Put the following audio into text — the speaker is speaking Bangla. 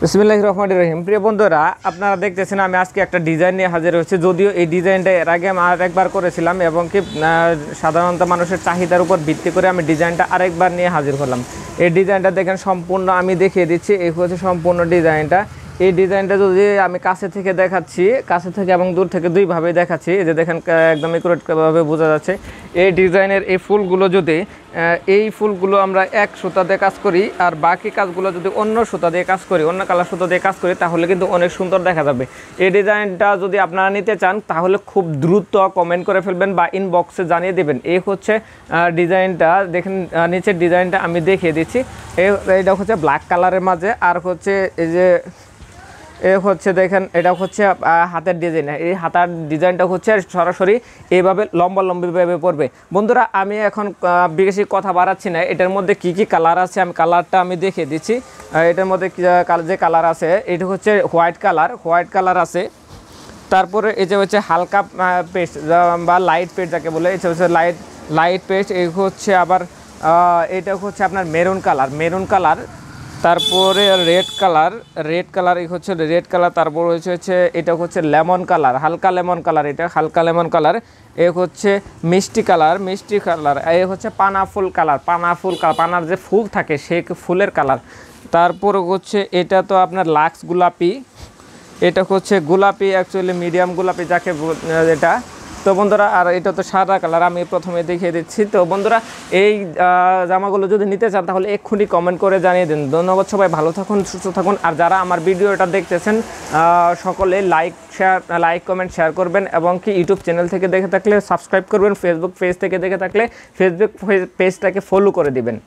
বিসমিল্লাহির রহমানির রহিম। প্রিয় বন্ধুরা, আপনারা দেখতেছেন আমি আজকে একটা ডিজাইন নিয়ে হাজির হয়েছি। যদিও এই ডিজাইনটা এর আগে আমি আরেকবার করেছিলাম এবং কি সাধারণত মানুষের চাহিদার উপর ভিত্তি করে আমি ডিজাইনটা আরেকবার নিয়ে হাজির হলাম। এই ডিজাইনটা দেখেন সম্পূর্ণ আমি দেখিয়ে দিচ্ছি। এই হচ্ছে সম্পূর্ণ ডিজাইনটা। এই ডিজাইনটা যদি আমি কাছে থেকে দেখাচ্ছি, কাছে থেকে এবং দূর থেকে দুইভাবেই দেখাচ্ছি। এই যে দেখেন একদম একুরেটভাবে বোঝা যাচ্ছে। এই ডিজাইনের এই ফুলগুলো যদি এই ফুলগুলো আমরা এক সুতা দিয়ে কাজ করি আর বাকি কাজগুলো যদি অন্য সুতা দিয়ে কাজ করি, অন্য কালার সুতা দিয়ে কাজ করি, তাহলে কিন্তু অনেক সুন্দর দেখা যাবে। এই ডিজাইনটা যদি আপনারা নিতে চান তাহলে খুব দ্রুত কমেন্ট করে ফেলবেন বা ইনবক্সে জানিয়ে দেবেন। এই হচ্ছে ডিজাইনটা। দেখেন নিচের ডিজাইনটা আমি দেখিয়ে দিচ্ছি। এইটা হচ্ছে ব্ল্যাক কালারের মাঝে, আর হচ্ছে এই যে হচ্ছে দেখেন এটা হচ্ছে হাতের ডিজাইন। এই হাতার ডিজাইনটা হচ্ছে সরাসরি এইভাবে লম্বাভাবে পড়বে। বন্ধুরা, আমি এখন বেশি কথা বাড়াচ্ছি না। এটার মধ্যে কি কি কালার আছে আমি কালারটা আমি দেখিয়ে দিচ্ছি। এটার মধ্যে যে কালার আছে এটা হচ্ছে হোয়াইট কালার আছে। তারপরে এই যে হচ্ছে হালকা পেস্ট বা লাইট পেস্ট যাকে বলে, এটা হচ্ছে লাইট পেস্ট। এই হচ্ছে আবার এটা হচ্ছে আপনার মেরুন কালার। তারপরে রেড কালার এই হচ্ছে রেড কালার। তারপর হচ্ছে এটা হচ্ছে লেমন কালার, হালকা লেমন কালার। এটা হালকা লেমন কালার। এ হচ্ছে মিষ্টি কালার। এই হচ্ছে পানার যে ফুল থাকে সেই ফুলের কালার। তারপর হচ্ছে এটা তো আপনার লাক্স গোলাপি। এটা হচ্ছে গোলাপি, অ্যাকচুয়ালি মিডিয়াম গোলাপি যাকে এটা। তো বন্ধুরা, আর এটা তো সাদা কালার আমি প্রথমে দেখিয়ে দিচ্ছি। তো বন্ধুরা, এই জামাগুলো যদি নিতে চান তাহলে এক্ষুনি কমেন্ট করে জানিয়ে দিন। ধন্যবাদ। সবাই ভালো থাকুন, সুস্থ থাকুন। আর যারা আমার ভিডিওটা দেখতেছেন সকলে লাইক কমেন্ট শেয়ার করবেন এবং কি ইউটিউব চ্যানেল থেকে দেখে থাকলে সাবস্ক্রাইব করবেন, ফেসবুক পেজ থেকে দেখে থাকলে ফেসবুক পেজটাকে ফলো করে দিবেন।